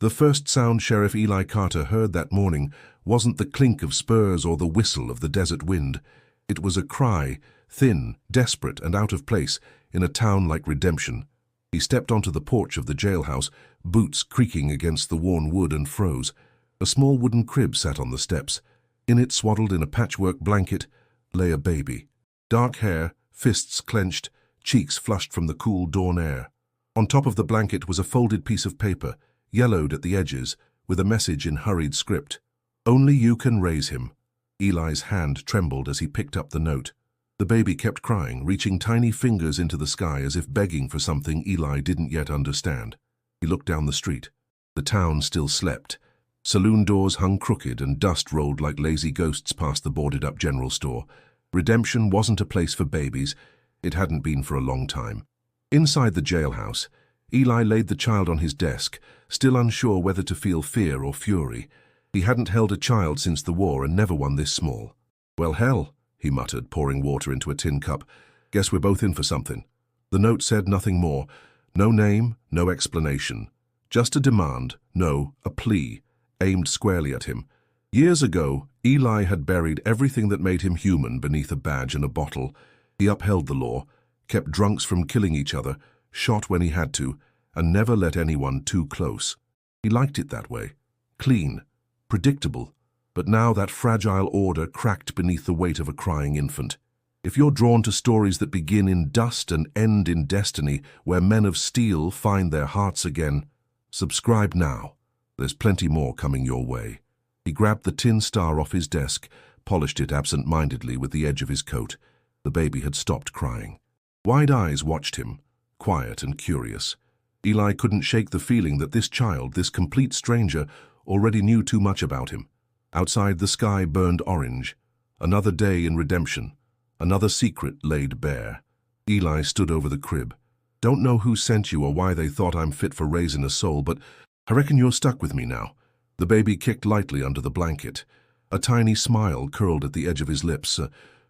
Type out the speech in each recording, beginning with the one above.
The first sound Sheriff Eli Carter heard that morning wasn't the clink of spurs or the whistle of the desert wind. It was a cry, thin, desperate, and out of place in a town like Redemption. He stepped onto the porch of the jailhouse, boots creaking against the worn wood, and froze. A small wooden crib sat on the steps. In it, swaddled in a patchwork blanket, lay a baby. Dark hair, fists clenched, cheeks flushed from the cool dawn air. On top of the blanket was a folded piece of paper, yellowed at the edges, with a message in hurried script. "Only you can raise him." Eli's hand trembled as he picked up the note. The baby kept crying, reaching tiny fingers into the sky as if begging for something Eli didn't yet understand. He looked down the street. The town still slept. Saloon doors hung crooked and dust rolled like lazy ghosts past the boarded-up general store. Redemption wasn't a place for babies. It hadn't been for a long time. Inside the jailhouse, Eli laid the child on his desk, still unsure whether to feel fear or fury. He hadn't held a child since the war and never one this small. "Well, hell," he muttered, pouring water into a tin cup. "Guess we're both in for something." The note said nothing more. No name, no explanation. Just a demand, no, a plea, aimed squarely at him. Years ago, Eli had buried everything that made him human beneath a badge and a bottle. He upheld the law, kept drunks from killing each other, shot when he had to, and never let anyone too close. He liked it that way. Clean, predictable. But now that fragile order cracked beneath the weight of a crying infant. If you're drawn to stories that begin in dust and end in destiny, where men of steel find their hearts again, subscribe now. There's plenty more coming your way. He grabbed the tin star off his desk, polished it absent-mindedly with the edge of his coat. The baby had stopped crying. Wide eyes watched him, quiet and curious. Eli couldn't shake the feeling that this child, this complete stranger, already knew too much about him. Outside, the sky burned orange. Another day in Redemption. Another secret laid bare. Eli stood over the crib. "Don't know who sent you or why they thought I'm fit for raising a soul, but I reckon you're stuck with me now." The baby kicked lightly under the blanket. A tiny smile curled at the edge of his lips,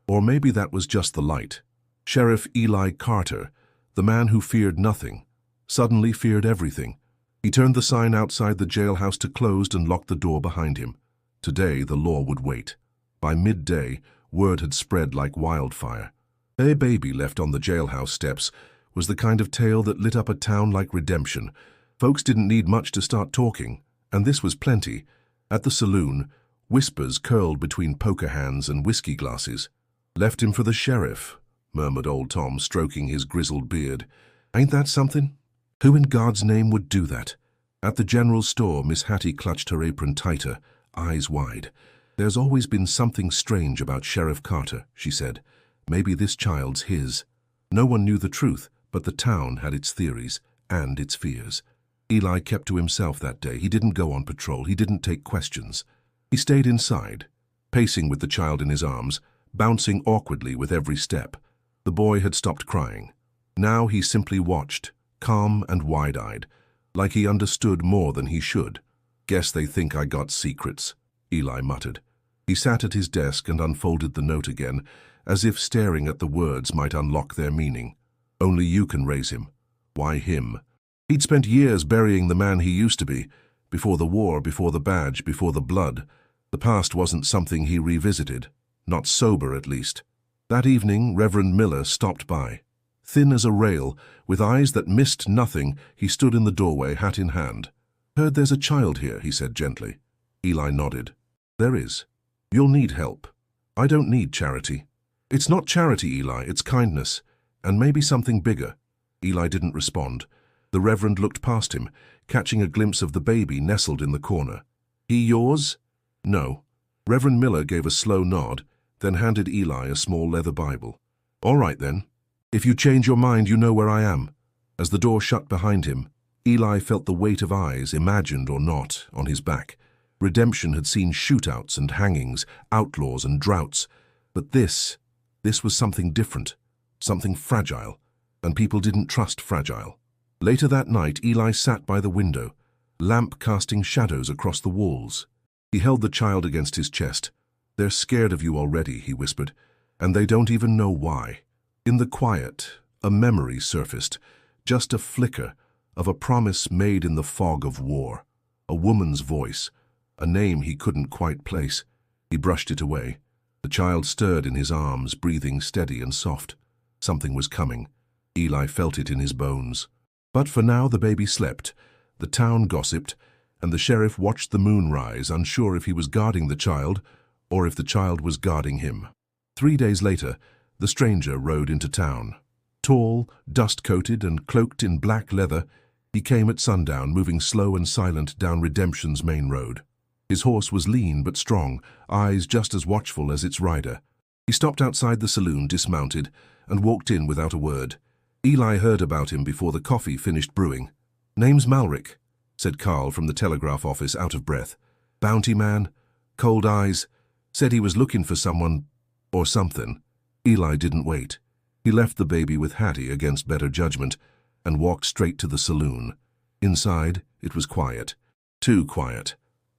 or maybe that was just the light. Sheriff Eli Carter, the man who feared nothing, suddenly feared everything. He turned the sign outside the jailhouse to closed and locked the door behind him. Today, the law would wait. By midday, word had spread like wildfire. A baby left on the jailhouse steps was the kind of tale that lit up a town like Redemption. Folks didn't need much to start talking, and this was plenty. At the saloon, whispers curled between poker hands and whiskey glasses. "Left him for the sheriff," murmured old Tom, stroking his grizzled beard. "Ain't that something? Who in God's name would do that?" At the general store, Miss Hattie clutched her apron tighter, eyes wide. "There's always been something strange about Sheriff Carter," she said. "Maybe this child's his." No one knew the truth, but the town had its theories and its fears. Eli kept to himself that day. He didn't go on patrol. He didn't take questions. He stayed inside, pacing with the child in his arms, bouncing awkwardly with every step. The boy had stopped crying. Now he simply watched, calm and wide-eyed, like he understood more than he should. "Guess they think I got secrets," Eli muttered. He sat at his desk and unfolded the note again, as if staring at the words might unlock their meaning. "Only you can raise him." Why him? He'd spent years burying the man he used to be, before the war, before the badge, before the blood. The past wasn't something he revisited, not sober at least. That evening, Reverend Miller stopped by. Thin as a rail, with eyes that missed nothing, he stood in the doorway, hat in hand. "Heard there's a child here," he said gently. Eli nodded. "There is. You'll need help. I don't need charity." "It's not charity, Eli, it's kindness, and maybe something bigger." Eli didn't respond. The Reverend looked past him, catching a glimpse of the baby nestled in the corner. "He yours?" "No." Reverend Miller gave a slow nod, then handed Eli a small leather Bible. "All right, then. If you change your mind, you know where I am." As the door shut behind him, Eli felt the weight of eyes, imagined or not, on his back. Redemption had seen shootouts and hangings, outlaws and droughts. But this was something different, something fragile, and people didn't trust fragile. Later that night, Eli sat by the window, lamp casting shadows across the walls. He held the child against his chest. "They're scared of you already," he whispered, "and they don't even know why." In the quiet, a memory surfaced, just a flicker of a promise made in the fog of war. A woman's voice, a name he couldn't quite place. He brushed it away. The child stirred in his arms, breathing steady and soft. Something was coming. Eli felt it in his bones. But for now the baby slept. The town gossiped, and the sheriff watched the moon rise, unsure if he was guarding the child or if the child was guarding him. 3 days later, the stranger rode into town. Tall, dust-coated and cloaked in black leather, he came at sundown, moving slow and silent down Redemption's main road. His horse was lean but strong, eyes just as watchful as its rider. He stopped outside the saloon, dismounted, and walked in without a word. Eli heard about him before the coffee finished brewing. "Name's Malric," said Carl from the telegraph office, out of breath. "Bounty man, cold eyes, said he was looking for someone or something." Eli didn't wait. He left the baby with Hattie against better judgment and walked straight to the saloon. Inside, it was quiet. Too quiet.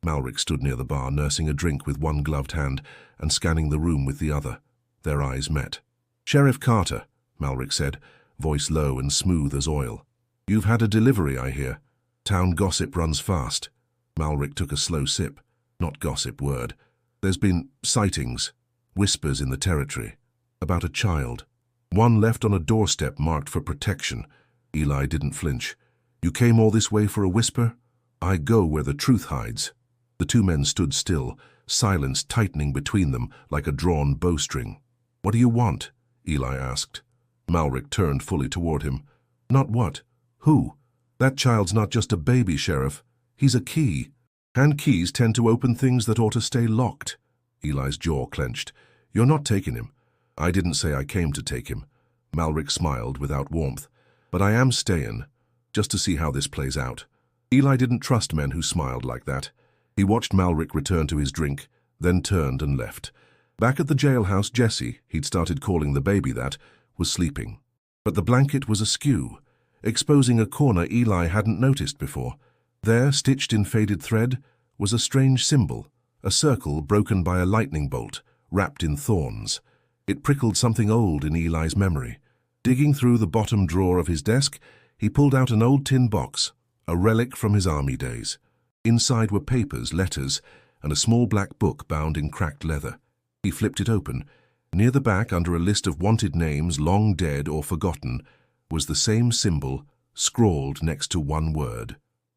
Malric stood near the bar, nursing a drink with one gloved hand and scanning the room with the other. Their eyes met. "Sheriff Carter," Malric said, voice low and smooth as oil. "You've had a delivery, I hear. Town gossip runs fast." Malric took a slow sip. "Not gossip, word. There's been sightings, whispers in the territory, about a child. One left on a doorstep marked for protection." Eli didn't flinch. "You came all this way for a whisper? I go where the truth hides." The two men stood still, silence tightening between them like a drawn bowstring. "What do you want?" Eli asked. Malric turned fully toward him. "Not what? Who? That child's not just a baby, Sheriff. He's a key. And keys tend to open things that ought to stay locked." Eli's jaw clenched. "You're not taking him." "I didn't say I came to take him." Malric smiled without warmth. "But I am staying, just to see how this plays out." Eli didn't trust men who smiled like that. He watched Malric return to his drink, then turned and left. Back at the jailhouse, Jesse, he'd started calling the baby that, was sleeping. But the blanket was askew, exposing a corner Eli hadn't noticed before. There, stitched in faded thread, was a strange symbol, a circle broken by a lightning bolt, wrapped in thorns. It prickled something old in Eli's memory. Digging through the bottom drawer of his desk, he pulled out an old tin box, a relic from his army days. Inside were papers, letters, and a small black book bound in cracked leather. He flipped it open. Near the back, under a list of wanted names long dead or forgotten, was the same symbol, scrawled next to one word: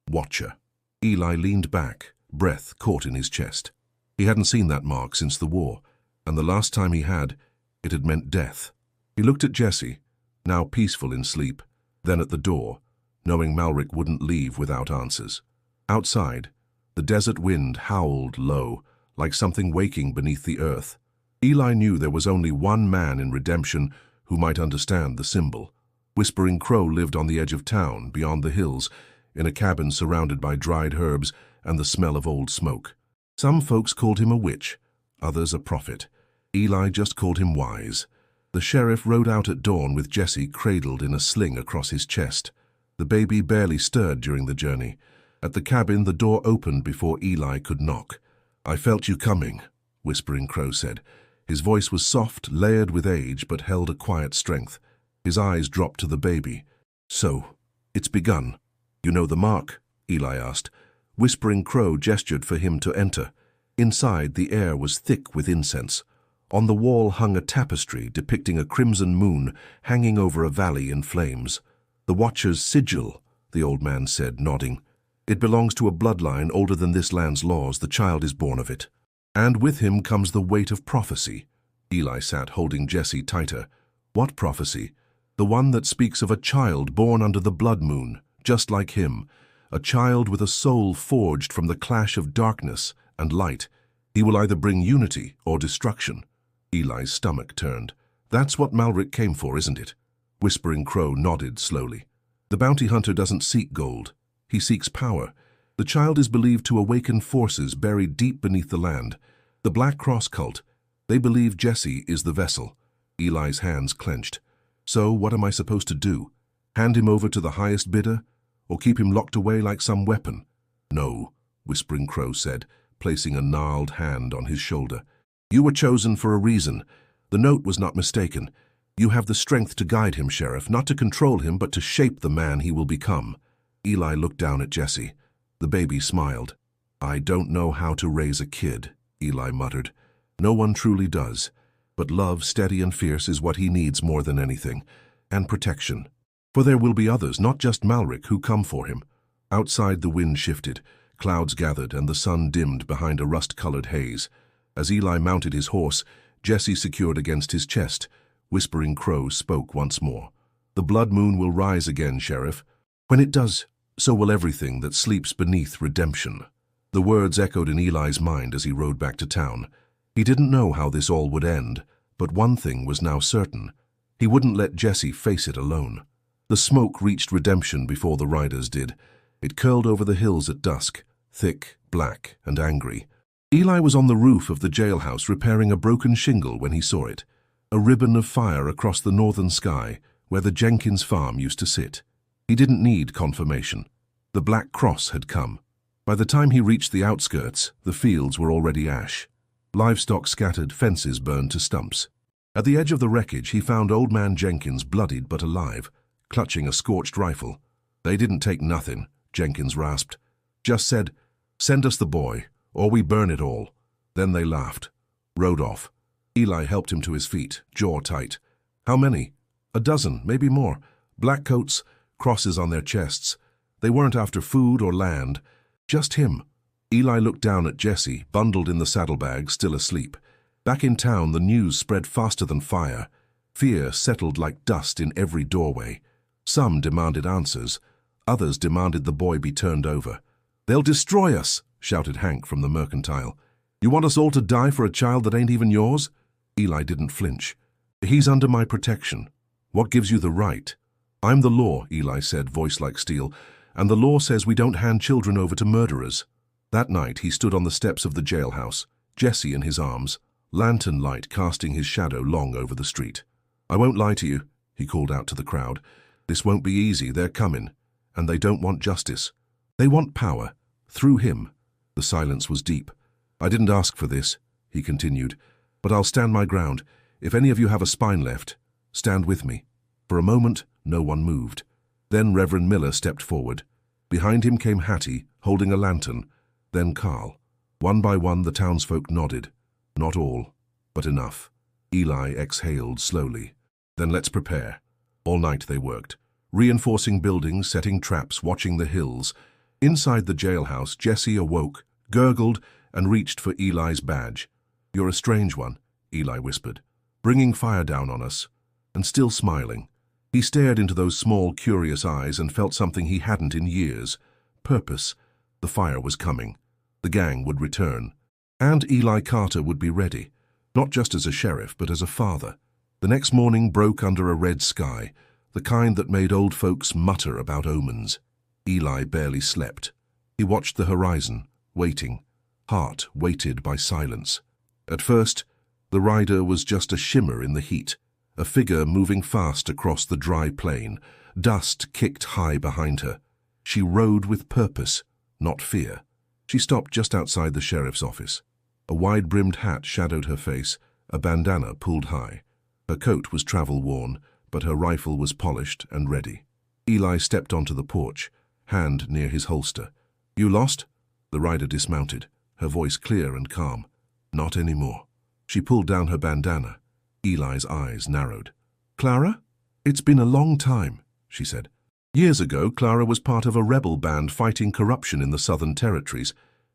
Watcher. Eli leaned back, breath caught in his chest. He hadn't seen that mark since the war, and the last time he had, it had meant death. He looked at Jesse, now peaceful in sleep, then at the door, knowing Malric wouldn't leave without answers. Outside, the desert wind howled low, like something waking beneath the earth. Eli knew there was only one man in Redemption who might understand the symbol. Whispering Crow lived on the edge of town, beyond the hills, in a cabin surrounded by dried herbs and the smell of old smoke. Some folks called him a witch, others a prophet. Eli just called him wise. The sheriff rode out at dawn with Jesse cradled in a sling across his chest. The baby barely stirred during the journey. At the cabin, the door opened before Eli could knock. "I felt you coming," Whispering Crow said. His voice was soft, layered with age, but held a quiet strength. His eyes dropped to the baby. "So, it's begun. You know the mark?" Eli asked. Whispering Crow gestured for him to enter. Inside, the air was thick with incense. On the wall hung a tapestry depicting a crimson moon hanging over a valley in flames. "The Watcher's sigil," the old man said, nodding. "It belongs to a bloodline older than this land's laws. The child is born of it. And with him comes the weight of prophecy." Eli sat, holding Jesse tighter. "What prophecy?" "The one that speaks of a child born under the blood moon, just like him. A child with a soul forged from the clash of darkness and light. He will either bring unity or destruction." Eli's stomach turned. "That's what Malric came for, isn't it?" Whispering Crow nodded slowly. "The bounty hunter doesn't seek gold. He seeks power. The child is believed to awaken forces buried deep beneath the land. The Black Cross cult. They believe Jesse is the vessel." Eli's hands clenched. "So what am I supposed to do? Hand him over to the highest bidder? Or keep him locked away like some weapon?" "No," Whispering Crow said, placing a gnarled hand on his shoulder. "You were chosen for a reason. The note was not mistaken. You have the strength to guide him, Sheriff, not to control him, but to shape the man he will become." Eli looked down at Jesse. The baby smiled. "I don't know how to raise a kid," Eli muttered. "No one truly does. But love, steady and fierce, is what he needs more than anything. And protection. For there will be others, not just Malric, who come for him." Outside the wind shifted, clouds gathered, and the sun dimmed behind a rust-colored haze. As Eli mounted his horse, Jesse secured against his chest. Whispering Crows spoke once more. "The blood moon will rise again, Sheriff. When it does, so will everything that sleeps beneath redemption." The words echoed in Eli's mind as he rode back to town. He didn't know how this all would end, but one thing was now certain. He wouldn't let Jesse face it alone. The smoke reached redemption before the riders did. It curled over the hills at dusk, thick, black, and angry. Eli was on the roof of the jailhouse repairing a broken shingle when he saw it, a ribbon of fire across the northern sky where the Jenkins farm used to sit. He didn't need confirmation. The Black Cross had come. By the time he reached the outskirts, the fields were already ash. Livestock scattered, fences burned to stumps. At the edge of the wreckage, he found Old Man Jenkins bloodied but alive, clutching a scorched rifle. "They didn't take nothing," Jenkins rasped. "Just said, 'Send us the boy, or we burn it all.' Then they laughed. Rode off." Eli helped him to his feet, jaw tight. "How many?" "A dozen, maybe more. Black coats, crosses on their chests. They weren't after food or land. Just him." Eli looked down at Jesse, bundled in the saddlebag, still asleep. Back in town, the news spread faster than fire. Fear settled like dust in every doorway. Some demanded answers. Others demanded the boy be turned over. "They'll destroy us," shouted Hank from the mercantile. "You want us all to die for a child that ain't even yours?" Eli didn't flinch. "He's under my protection. What gives you the right?" "I'm the law," Eli said, voice like steel, "and the law says we don't hand children over to murderers." That night he stood on the steps of the jailhouse, Jesse in his arms, lantern light casting his shadow long over the street. "I won't lie to you," he called out to the crowd. "This won't be easy. They're coming. And they don't want justice. They want power. Through him." The silence was deep. "I didn't ask for this," he continued, "but I'll stand my ground. If any of you have a spine left, stand with me." For a moment, no one moved. Then Reverend Miller stepped forward. Behind him came Hattie, holding a lantern. Then Carl. One by one, the townsfolk nodded. Not all, but enough. Eli exhaled slowly. "Then let's prepare." All night they worked, reinforcing buildings, setting traps, watching the hills. Inside the jailhouse, Jesse awoke, gurgled, and reached for Eli's badge. "You're a strange one," Eli whispered, "bringing fire down on us." And still smiling. He stared into those small, curious eyes and felt something he hadn't in years. Purpose. The fire was coming. The gang would return. And Eli Carter would be ready, not just as a sheriff, but as a father. The next morning broke under a red sky, the kind that made old folks mutter about omens. Eli barely slept. He watched the horizon, waiting, heart weighted by silence. At first, the rider was just a shimmer in the heat, a figure moving fast across the dry plain. Dust kicked high behind her. She rode with purpose, not fear. She stopped just outside the sheriff's office. A wide-brimmed hat shadowed her face, a bandana pulled high. Her coat was travel-worn, but her rifle was polished and ready. Eli stepped onto the porch, hand near his holster. "You lost?" The rider dismounted, her voice clear and calm. "Not anymore." She pulled down her bandana. Eli's eyes narrowed. "Clara? It's been a long time," she said. Years ago, Clara was part of a rebel band fighting corruption in the Southern Territories.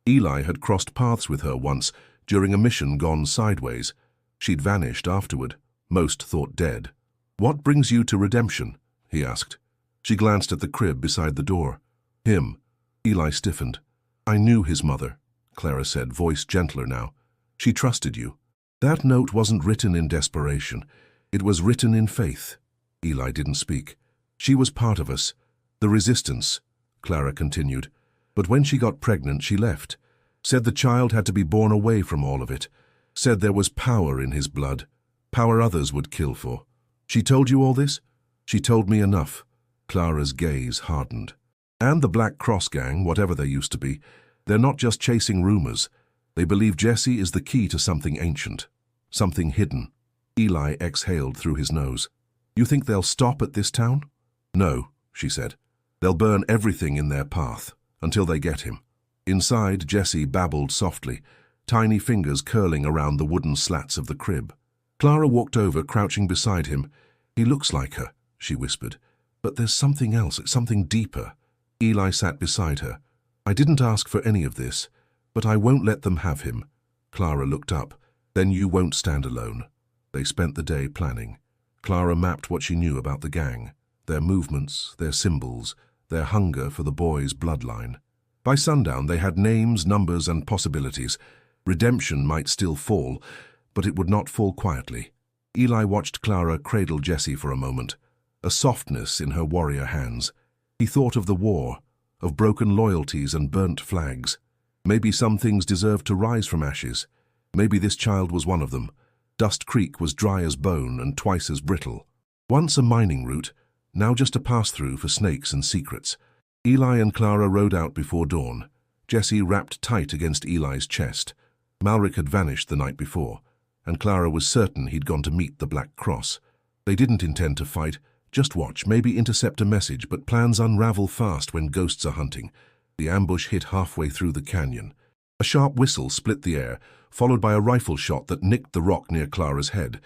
Eli had crossed paths with her once, during a mission gone sideways. She'd vanished afterward, most thought dead. "What brings you to redemption?" he asked. She glanced at the crib beside the door. "Him." Eli stiffened. "I knew his mother," Clara said, voice gentler now. "She trusted you. That note wasn't written in desperation. It was written in faith." Eli didn't speak. "She was part of us. The resistance," Clara continued. "But when she got pregnant, she left. Said the child had to be born away from all of it. Said there was power in his blood. Power others would kill for. She told you all this?" "She told me enough." Clara's gaze hardened. "And the Black Cross gang, whatever they used to be, they're not just chasing rumors. They believe Jesse is the key to something ancient, something hidden." Eli exhaled through his nose. "You think they'll stop at this town?" "No," she said. "They'll burn everything in their path. until they get him. Inside, Jessie babbled softly, tiny fingers curling around the wooden slats of the crib. Clara walked over, crouching beside him. "He looks like her," she whispered. "But there's something else, something deeper." Eli sat beside her. "I didn't ask for any of this, but I won't let them have him." Clara looked up. "Then you won't stand alone." They spent the day planning. Clara mapped what she knew about the gang, their movements, their symbols, their hunger for the boy's bloodline. By sundown, they had names, numbers, and possibilities. Redemption might still fall, but it would not fall quietly. Eli watched Clara cradle Jessie for a moment, a softness in her warrior hands. He thought of the war, of broken loyalties and burnt flags. Maybe some things deserved to rise from ashes. Maybe this child was one of them. Dust Creek was dry as bone and twice as brittle. Once a mining route, now just a pass-through for snakes and secrets. Eli and Clara rode out before dawn, Jessie wrapped tight against Eli's chest. Malric had vanished the night before, and Clara was certain he'd gone to meet the Black Cross. They didn't intend to fight, just watch, maybe intercept a message, but plans unravel fast when ghosts are hunting. The ambush hit halfway through the canyon. A sharp whistle split the air, followed by a rifle shot that nicked the rock near Clara's head.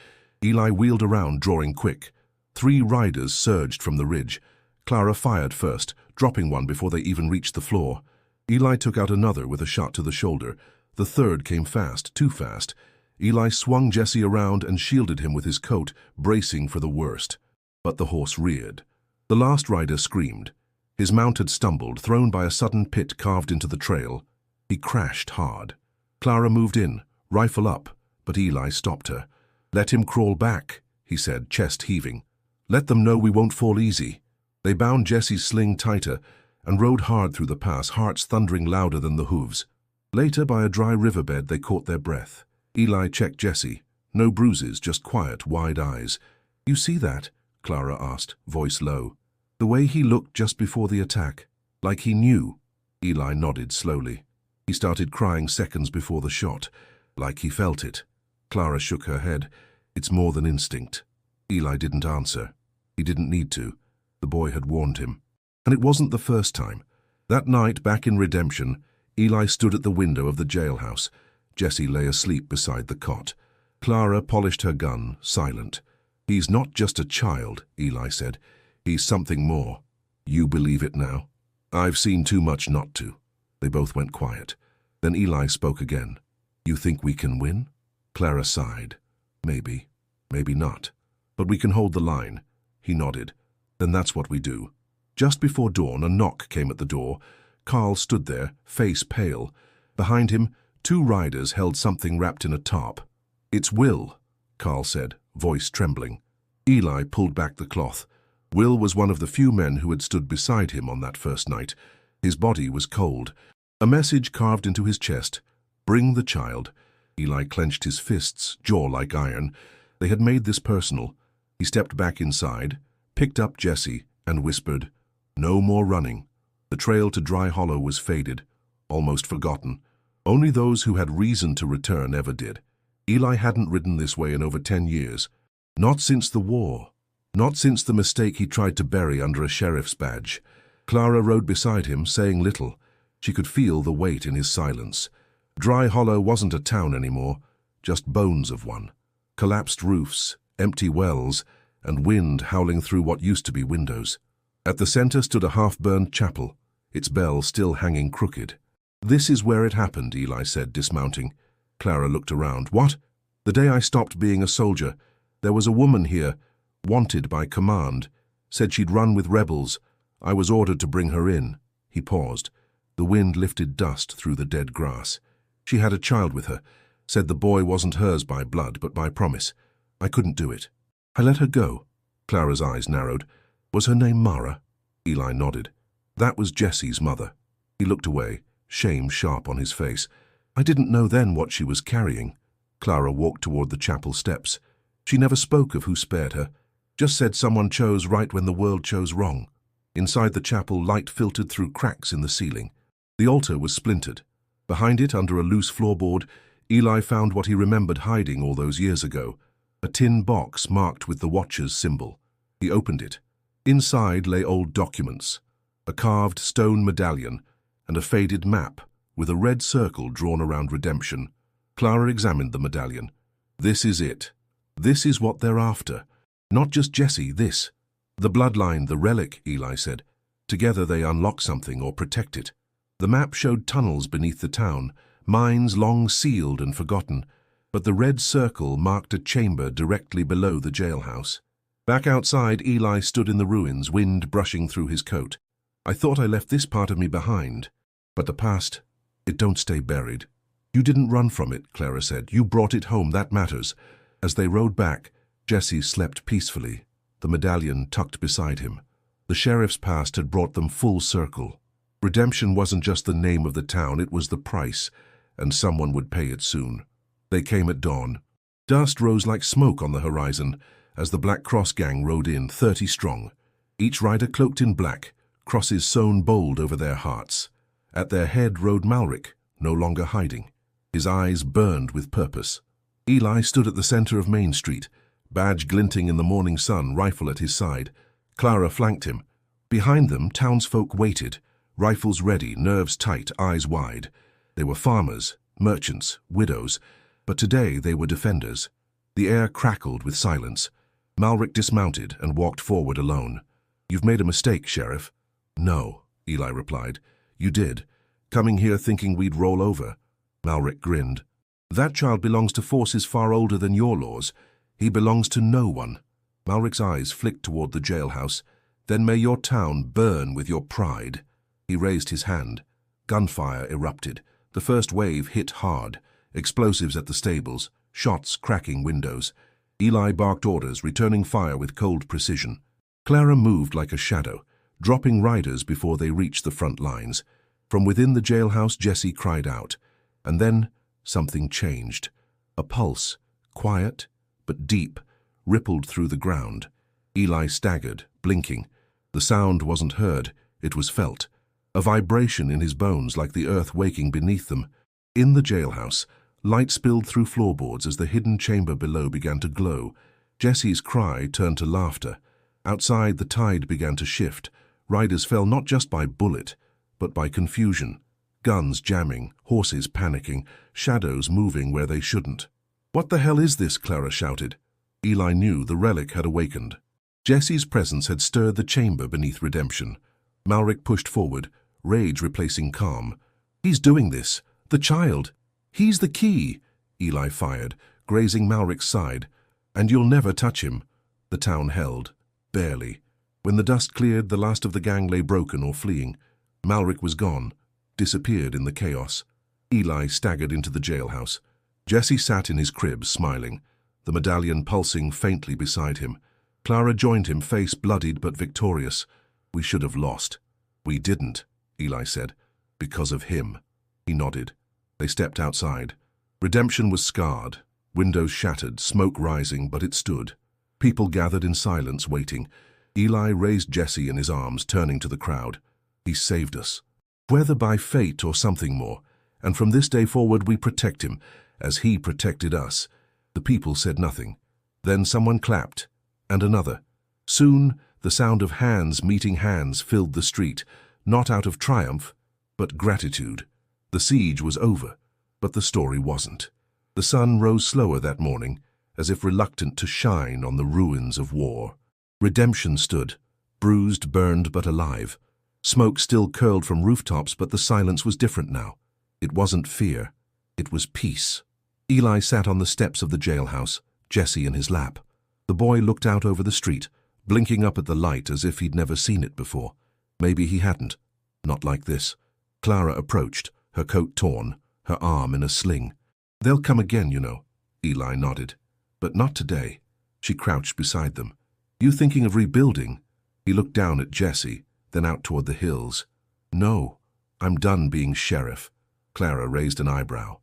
Eli wheeled around, drawing quick. 3 riders surged from the ridge. Clara fired first, dropping one before they even reached the floor. Eli took out another with a shot to the shoulder. The third came fast, too fast. Eli swung Jessie around and shielded him with his coat, bracing for the worst. But the horse reared. The last rider screamed. His mount had stumbled, thrown by a sudden pit carved into the trail. He crashed hard. Clara moved in, rifle up, but Eli stopped her. "Let him crawl back," he said, chest heaving. "Let them know we won't fall easy." They bound Jessie's sling tighter and rode hard through the pass, hearts thundering louder than the hooves. Later, by a dry riverbed, they caught their breath. Eli checked Jessie. No bruises, just quiet, wide eyes. "You see that?" Clara asked, voice low. "The way he looked just before the attack, like he knew." Eli nodded slowly. He started crying seconds before the shot, like he felt it. Clara shook her head. "It's more than instinct." Eli didn't answer. He didn't need to. The boy had warned him. And it wasn't the first time. That night, back in Redemption, Eli stood at the window of the jailhouse. Jessie lay asleep beside the cot. Clara polished her gun, silent. "He's not just a child," Eli said. "He's something more. You believe it now?" "I've seen too much not to." They both went quiet. Then Eli spoke again. "You think we can win?" Clara sighed. "Maybe. Maybe not. But we can hold the line." He nodded. "Then that's what we do." Just before dawn, a knock came at the door. Carl stood there, face pale. Behind him, 2 riders held something wrapped in a tarp. "It's Will," Carl said, voice trembling. Eli pulled back the cloth. Will was one of the few men who had stood beside him on that first night. His body was cold. A message carved into his chest. "Bring the child." Eli clenched his fists, jaw like iron. They had made this personal. He stepped back inside, picked up Jessie, and whispered, "No more running." The trail to Dry Hollow was faded, almost forgotten. Only those who had reason to return ever did. Eli hadn't ridden this way in over 10 years. Not since the war. Not since the mistake he tried to bury under a sheriff's badge. Clara rode beside him, saying little. She could feel the weight in his silence. Dry Hollow wasn't a town anymore, just bones of one. Collapsed roofs, empty wells, and wind howling through what used to be windows. At the center stood a half-burned chapel, its bell still hanging crooked. "This is where it happened," Eli said, dismounting. Clara looked around. "What?" "The day I stopped being a soldier, there was a woman here, wanted by command. Said she'd run with rebels. I was ordered to bring her in." He paused. The wind lifted dust through the dead grass. "She had a child with her. Said the boy wasn't hers by blood, but by promise. I couldn't do it. I let her go." Clara's eyes narrowed. "Was her name Mara?" Eli nodded. "That was Jessie's mother." He looked away, shame sharp on his face. "I didn't know then what she was carrying." Clara walked toward the chapel steps. She never spoke of who spared her, just said someone chose right when the world chose wrong. Inside the chapel, light filtered through cracks in the ceiling. The altar was splintered. Behind it, under a loose floorboard, Eli found what he remembered hiding all those years ago, a tin box marked with the Watcher's symbol. He opened it. Inside lay old documents, a carved stone medallion, and a faded map with a red circle drawn around redemption. Clara examined the medallion. This is it. This is what they're after. Not just Jesse, this. The bloodline, the relic, Eli said. Together they unlock something or protect it. The map showed tunnels beneath the town, mines long sealed and forgotten, but the red circle marked a chamber directly below the jailhouse. Back outside, Eli stood in the ruins, wind brushing through his coat. I thought I left this part of me behind, but the past, it don't stay buried. You didn't run from it, Clara said. You brought it home, that matters. As they rode back, Jesse slept peacefully, the medallion tucked beside him. The sheriff's past had brought them full circle. Redemption wasn't just the name of the town, it was the price, and someone would pay it soon. They came at dawn. Dust rose like smoke on the horizon as the Black Cross gang rode in, 30 strong. Each rider cloaked in black, crosses sewn bold over their hearts. At their head rode Malric, no longer hiding. His eyes burned with purpose. Eli stood at the center of Main Street, badge glinting in the morning sun, rifle at his side. Clara flanked him. Behind them, townsfolk waited, rifles ready, nerves tight, eyes wide. They were farmers, merchants, widows, but today they were defenders. The air crackled with silence. Malric dismounted and walked forward alone. You've made a mistake, Sheriff. No, Eli replied. You did, coming here thinking we'd roll over. Malric grinned. That child belongs to forces far older than your laws. He belongs to no one. Malric's eyes flicked toward the jailhouse. Then may your town burn with your pride. He raised his hand. Gunfire erupted. The first wave hit hard. Explosives at the stables, shots cracking windows. Eli barked orders, returning fire with cold precision. Clara moved like a shadow, dropping riders before they reached the front lines. From within the jailhouse, Jesse cried out. And then something changed. A pulse, quiet but deep, rippled through the ground. Eli staggered, blinking. The sound wasn't heard, it was felt. A vibration in his bones like the earth waking beneath them. In the jailhouse, light spilled through floorboards as the hidden chamber below began to glow. Jesse's cry turned to laughter. Outside, the tide began to shift. Riders fell not just by bullet, but by confusion. Guns jamming, horses panicking, shadows moving where they shouldn't. What the hell is this? Clara shouted. Eli knew the relic had awakened. Jesse's presence had stirred the chamber beneath redemption. Malric pushed forward, rage replacing calm. He's doing this. The child. He's the key. Eli fired, grazing Malric's side. And you'll never touch him. The town held. Barely. When the dust cleared, the last of the gang lay broken or fleeing. Malric was gone, disappeared in the chaos. Eli staggered into the jailhouse. Jesse sat in his crib, smiling, the medallion pulsing faintly beside him. Clara joined him, face bloodied but victorious. We should have lost. We didn't, Eli said. Because of him. He nodded. They stepped outside. Redemption was scarred, windows shattered, smoke rising, but it stood. People gathered in silence, waiting. Eli raised Jesse in his arms, turning to the crowd. He saved us. Whether by fate or something more, and from this day forward we protect him, as he protected us. The people said nothing. Then someone clapped, and another. Soon, the sound of hands meeting hands filled the street, not out of triumph, but gratitude. The siege was over, but the story wasn't. The sun rose slower that morning, as if reluctant to shine on the ruins of war. Redemption stood, bruised, burned, but alive. Smoke still curled from rooftops, but the silence was different now. It wasn't fear. It was peace. Eli sat on the steps of the jailhouse, Jesse in his lap. The boy looked out over the street, blinking up at the light as if he'd never seen it before. Maybe he hadn't. Not like this. Clara approached, her coat torn, her arm in a sling. They'll come again, you know. Eli nodded. But not today. She crouched beside them. You thinking of rebuilding? He looked down at Jesse, then out toward the hills. No, I'm done being sheriff. Clara raised an eyebrow.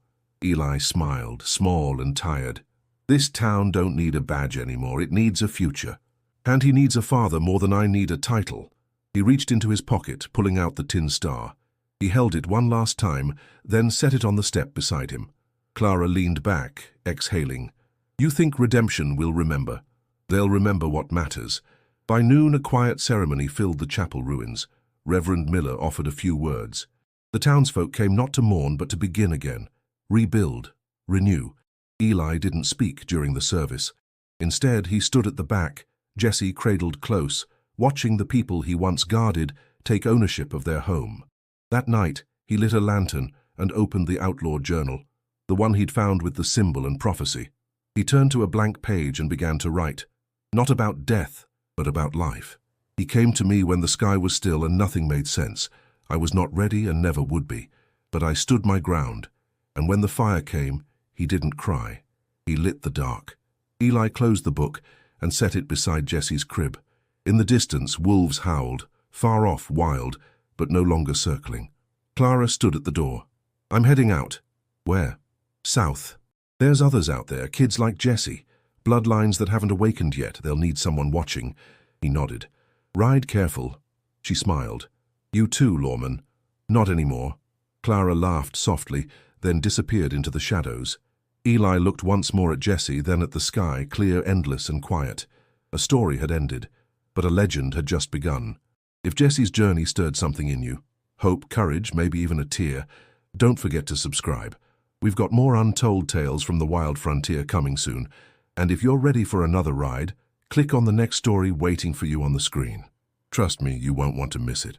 Eli smiled, small and tired. This town don't need a badge anymore, it needs a future. And he needs a father more than I need a title. He reached into his pocket, pulling out the tin star. He held it one last time, then set it on the step beside him. Clara leaned back, exhaling. You think redemption will remember? They'll remember what matters. By noon, a quiet ceremony filled the chapel ruins. Reverend Miller offered a few words. The townsfolk came not to mourn but to begin again, rebuild, renew. Eli didn't speak during the service. Instead, he stood at the back, Jesse cradled close, watching the people he once guarded take ownership of their home. That night, he lit a lantern and opened the Outlaw Journal, the one he'd found with the symbol and prophecy. He turned to a blank page and began to write, not about death, but about life. He came to me when the sky was still and nothing made sense. I was not ready and never would be, but I stood my ground, and when the fire came, he didn't cry. He lit the dark. Eli closed the book and set it beside Jesse's crib. In the distance, wolves howled, far off, wild, but no longer circling. Clara stood at the door. I'm heading out. Where? South. There's others out there, kids like Jesse. Bloodlines that haven't awakened yet. They'll need someone watching. He nodded. Ride careful. She smiled. You too, Lawman. Not anymore. Clara laughed softly, then disappeared into the shadows. Eli looked once more at Jesse, then at the sky, clear, endless, and quiet. A story had ended, but a legend had just begun. If Jesse's journey stirred something in you, hope, courage, maybe even a tear, don't forget to subscribe. We've got more untold tales from the wild frontier coming soon, and if you're ready for another ride, click on the next story waiting for you on the screen. Trust me, you won't want to miss it.